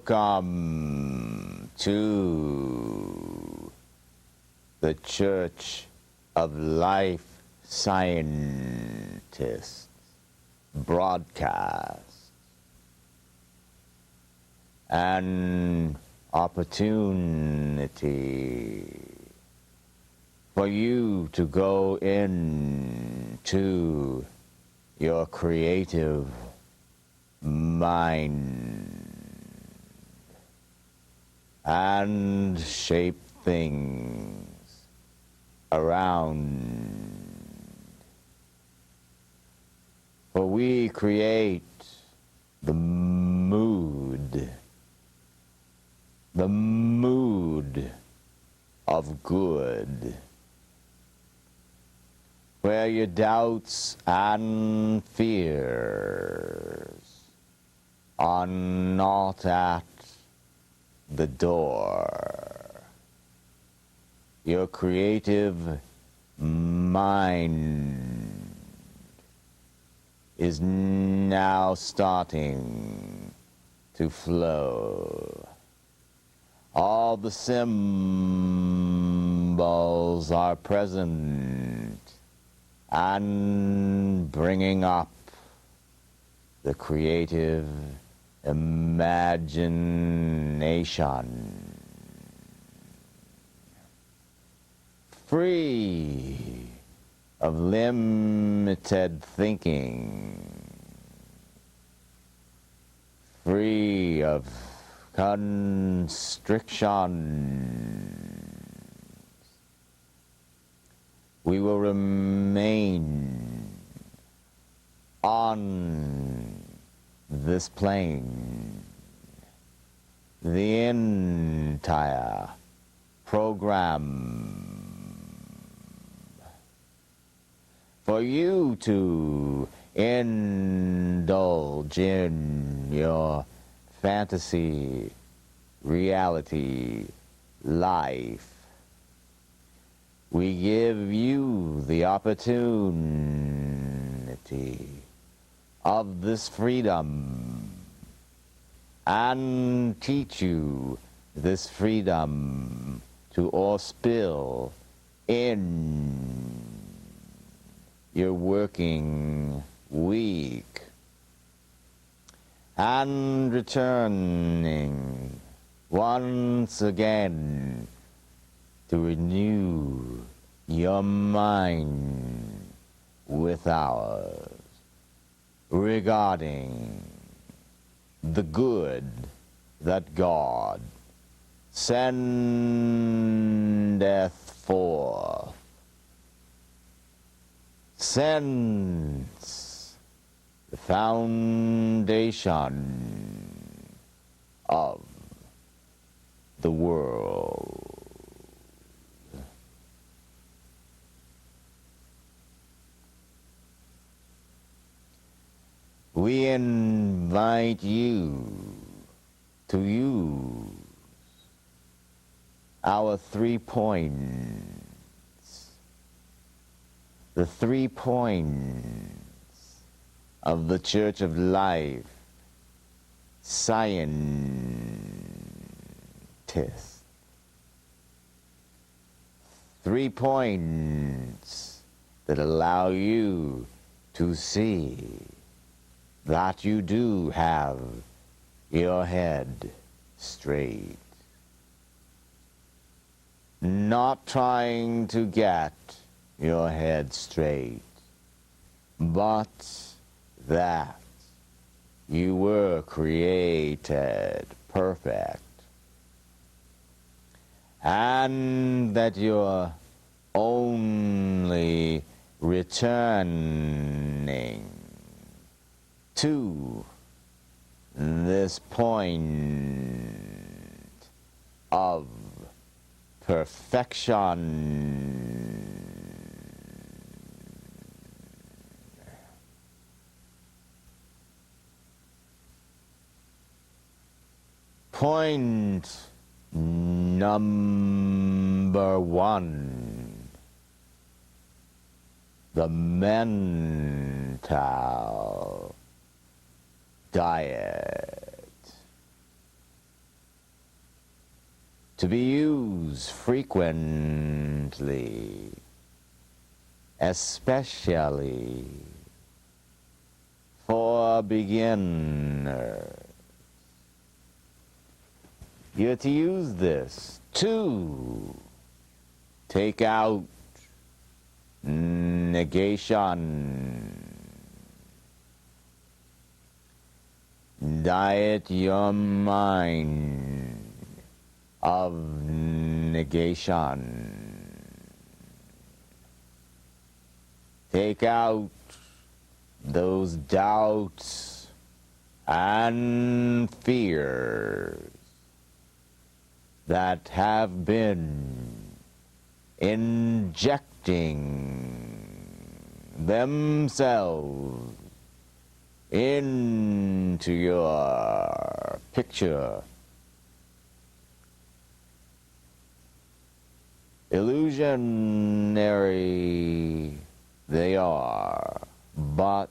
Welcome to the Church of Life Scientists broadcast. An opportunity for you to go into your creative mind and shape things around. For we create the mood of good, where your doubts and fears are not at the door. Your creative mind is now starting to flow. All the symbols are present and bringing up the creative imagination. Free of limited thinking, free of constriction. We will remain on this plane the entire program, for you to indulge in your fantasy, reality, life. We give you the opportunity of this freedom and teach you this freedom to all spill in your working week, and returning once again to renew your mind with ours regarding the good that God sendeth forth since the foundation of the world. We invite you to use our 3 points, the 3 points of the Church of Life Scientists. 3 points that allow you to see that you do have your head straight. Not trying to get your head straight, but that you were created perfect, and that you're only returning to this point of perfection. Point number 1, the mental diet. to be used frequently, especially for beginners. You're to use this to take out negation. Diet your mind of negation. Take out those doubts and fears that have been injecting themselves into your picture. Illusionary they are, but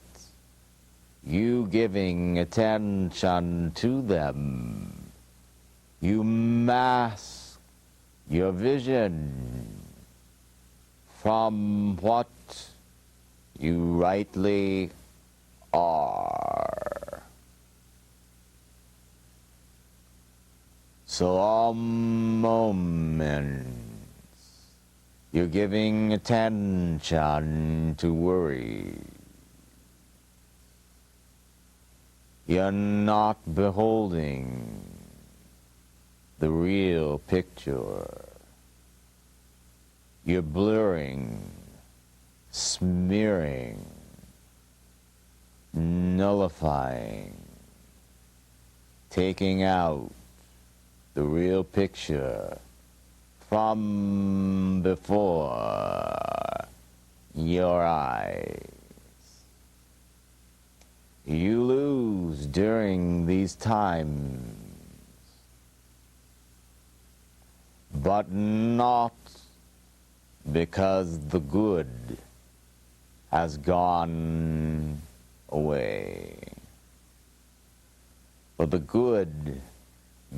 you giving attention to them, you mask your vision from what you rightly are. So all moments you're giving attention to worry. You're not beholding the real picture. You're blurring, smearing, nullifying, taking out the real picture from before your eyes. You lose during these times, but not because the good has gone away. For the good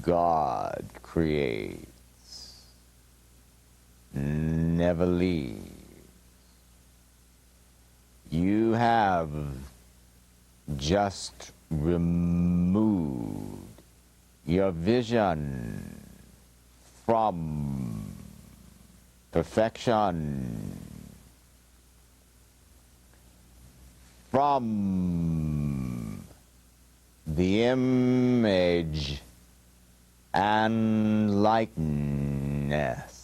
God creates never leaves. You have just removed your vision from perfection, from the image and likeness.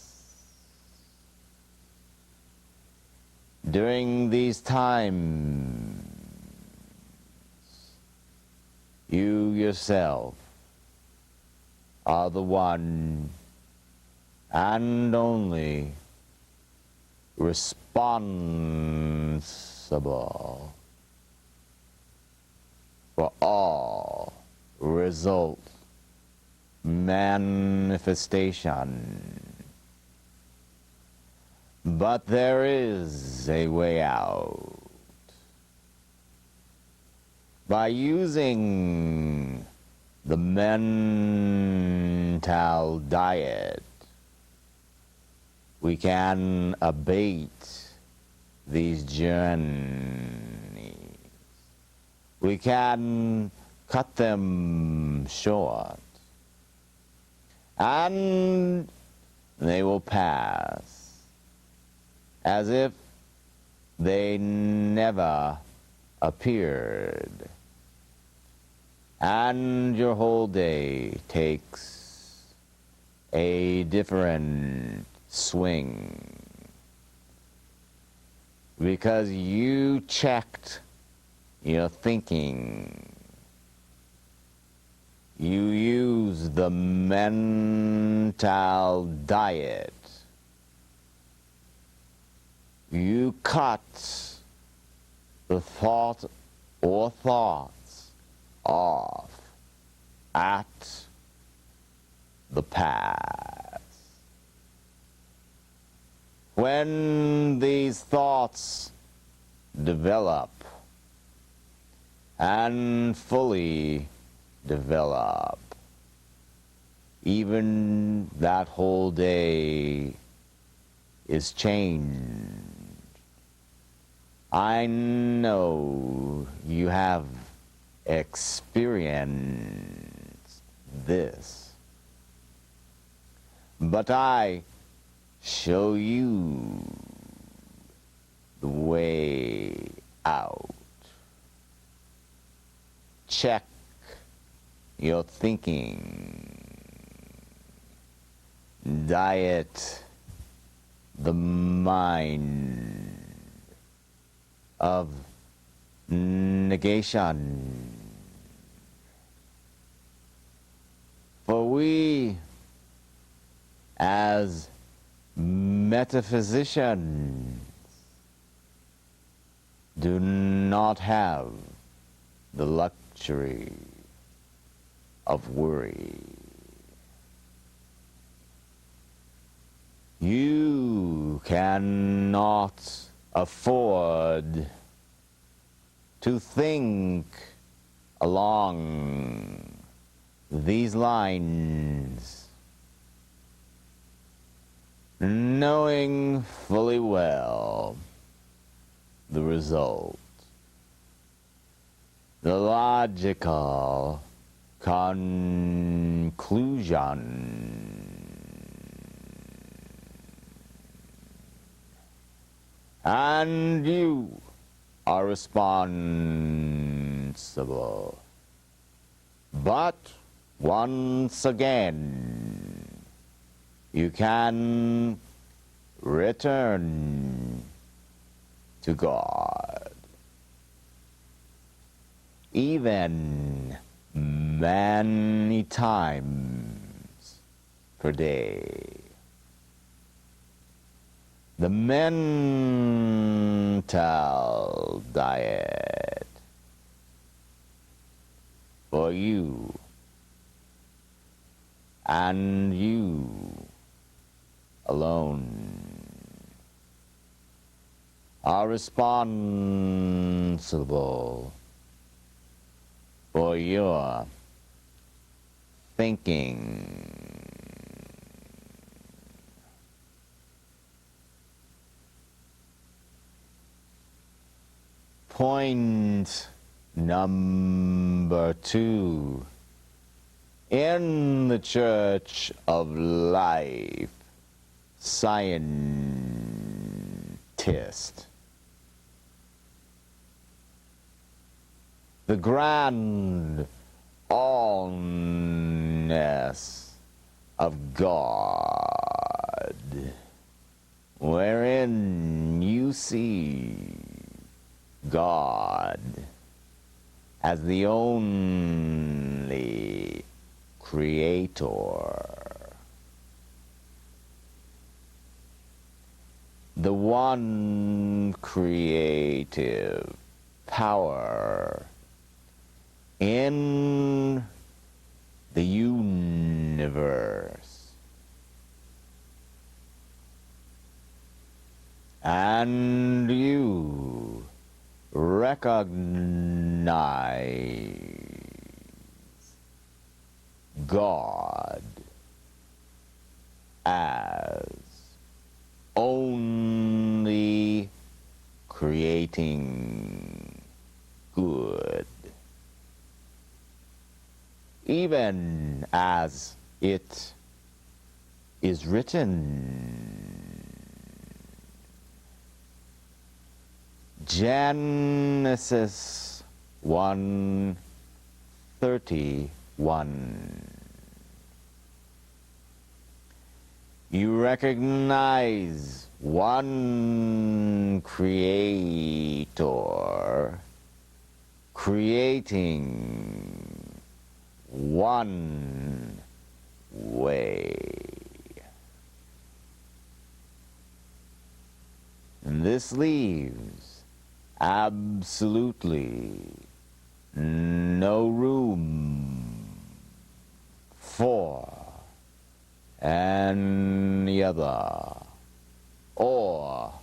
During these times, you yourself are the one and only responsible for all result manifestation. But there is a way out. By using the mental diet, we can abate these journeys. We can cut them short, and they will pass as if they never appeared. And your whole day takes a different swing because you checked your thinking. You use the mental diet. You cut the thought or thoughts off at the pass. When these thoughts develop and fully develop, Even that whole day is changed. I know you have experienced this, but I show you the way out. Check your thinking. Diet the mind of negation. For we, as metaphysicians, do not have the luxury of worry. You cannot afford to think along these lines, knowing fully well the result, the logical conclusion. And you are responsible. But once again, you can return to God. Even many times per day. The mental diet for you and you alone are responsible for your thinking. Point number 2. In the Church of Life, scientist, the grand allness of God, wherein you see God as the only creator, the one creative power in the universe. And you recognize God as only creating good, even as it is written. Genesis 1:31. You recognize one creator creating one way. And this leaves absolutely no room for any other or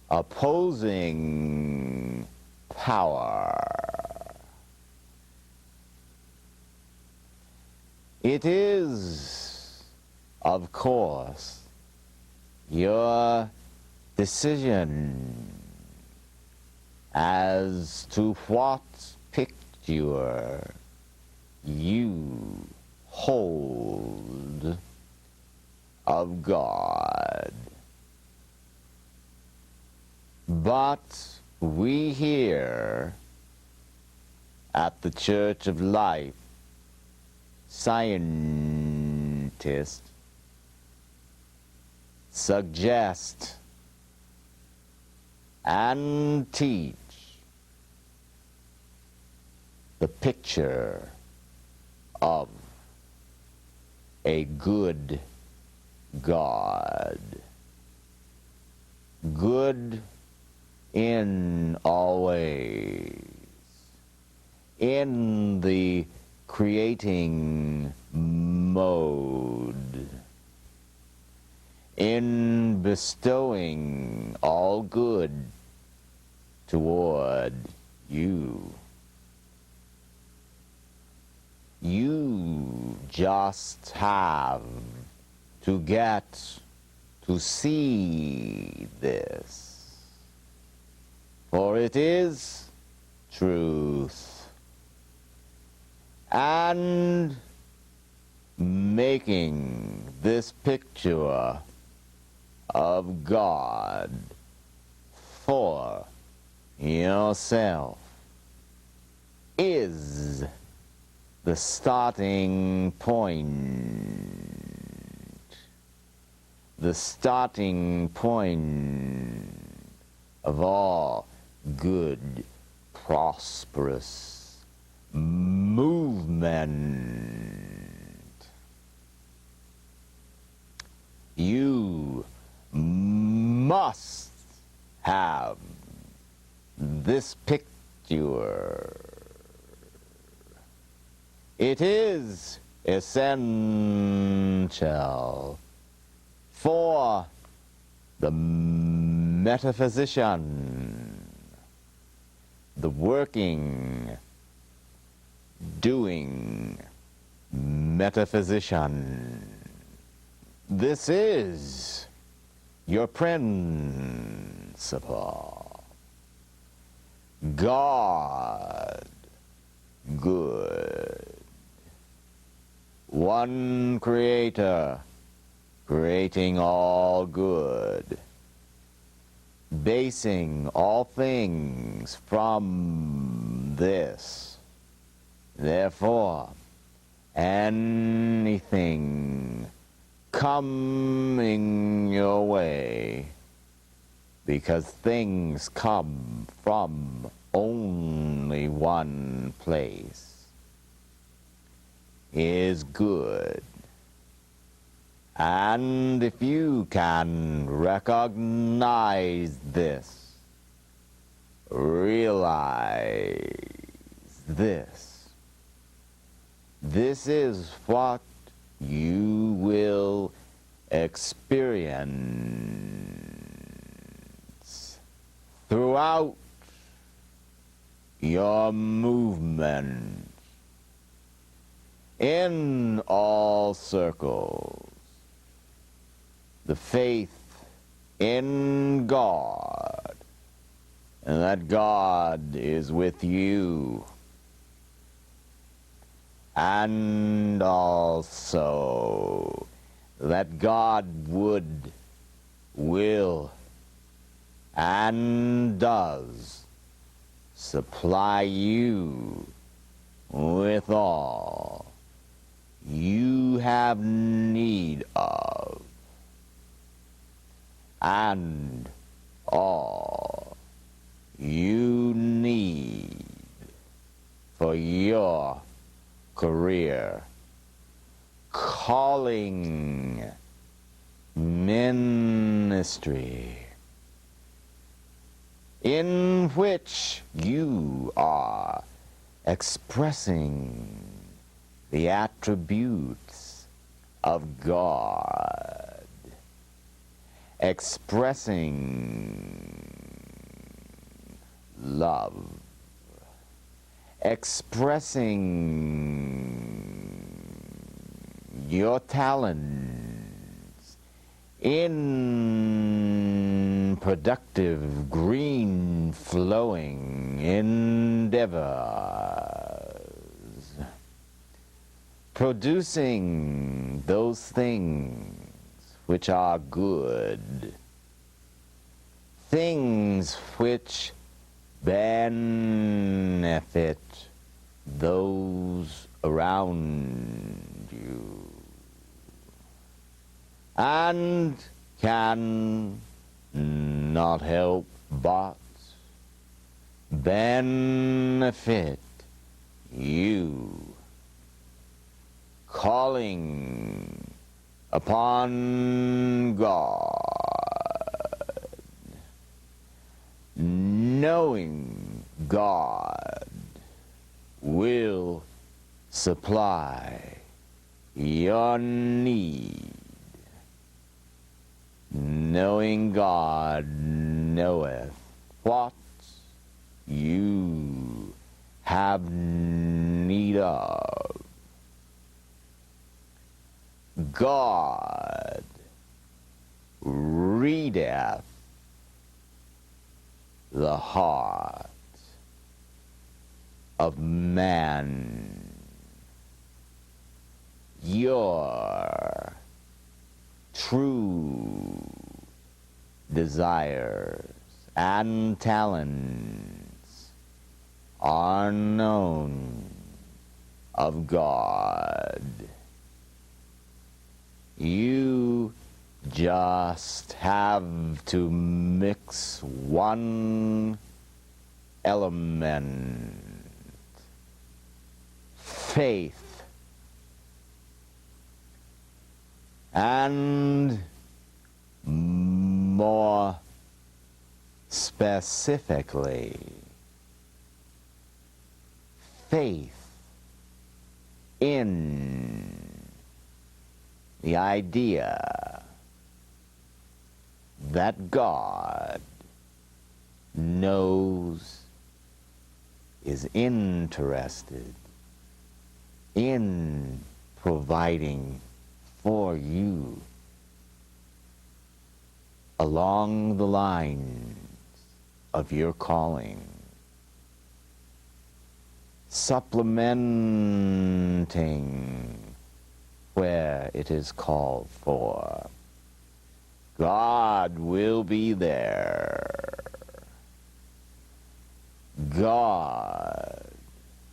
opposing power. It is, of course, your decision as to what picture you hold of God. But we here at the Church of Life scientists suggest and teach the picture of a good God. Good in all ways. In the creating mode. In bestowing all good toward you. You just have to get to see this, for it is truth, and making this picture of God for yourself is the starting point. The starting point of all good, prosperous movement. You must have this picture. It is essential for the metaphysician, the working, doing metaphysician. This is your principle. God, good. One creator, creating all good, basing all things from this. Therefore, anything coming your way, because things come from only one place, is good. And if you can recognize this, realize this, this is what you will experience throughout your movement in all circles. The faith in God, and that God is with you, and also that God would, will, and does supply you with all you have need of, and all you need for your career, calling, ministry, in which you are expressing the attributes of God, expressing love, expressing your talents in productive, green, flowing endeavors, producing those things which are good, things which benefit those around you, and can not help but benefit you, calling upon God, knowing God will supply your need, knowing God knoweth what you have need of. God readeth the heart of man. Your true desires and talents are known of God. You just have to mix one element, faith, and more specifically, faith in the idea that God knows, is interested in providing for you along the lines of your calling, supplementing where it is called for. God will be there. God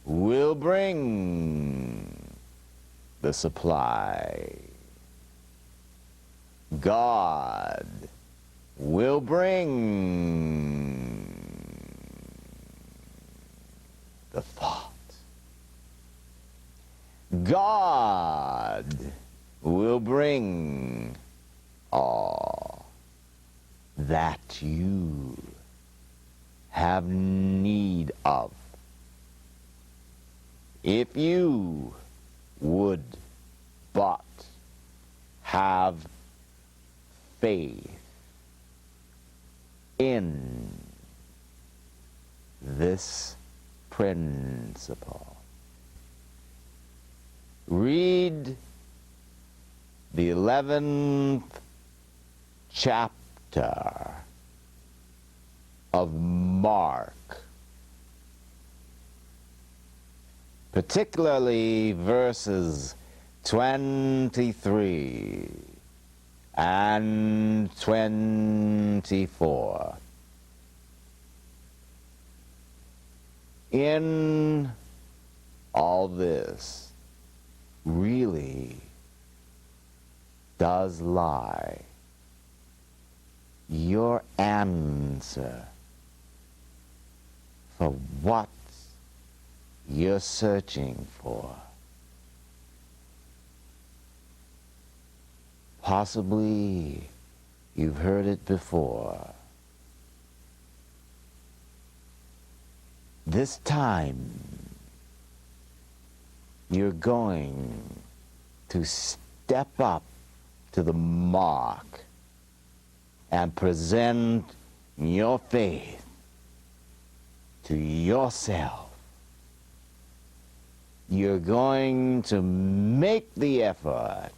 will bring the supply. God will bring the thought. God will bring all that you have need of. If you would but have faith in this principle. Read the 11th chapter of Mark, particularly verses 23 and 24. In all this really does lie your answer for what you're searching for. Possibly you've heard it before. This time you're going to step up to the mark and present your faith to yourself, you're going to make the effort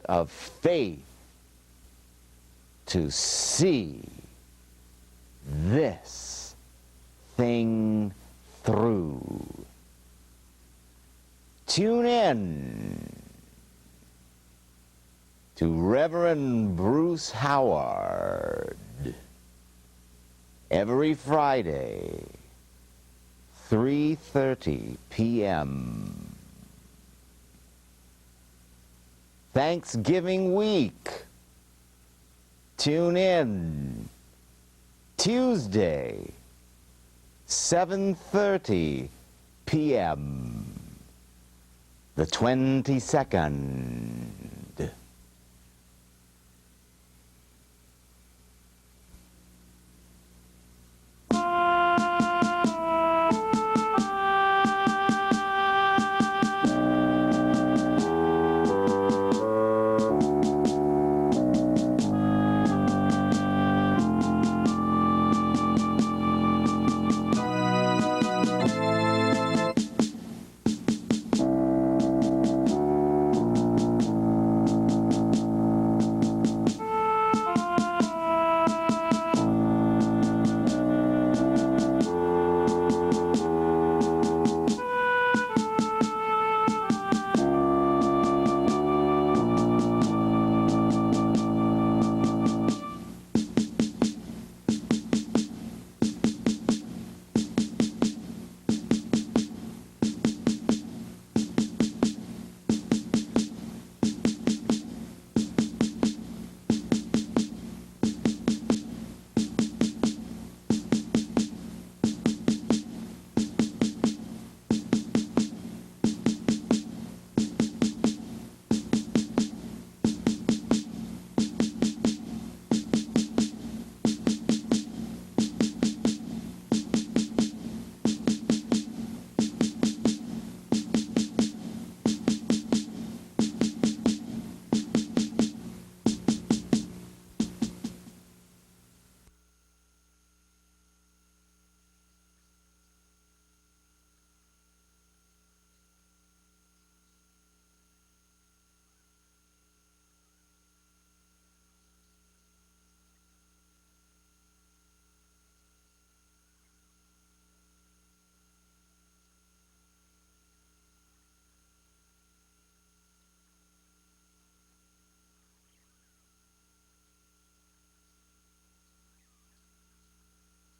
of faith to see this thing through. Tune in to Reverend Bruce Howard every Friday, 3:30 p.m. Thanksgiving week. Tune in Tuesday, 7:30 p.m. the 22nd.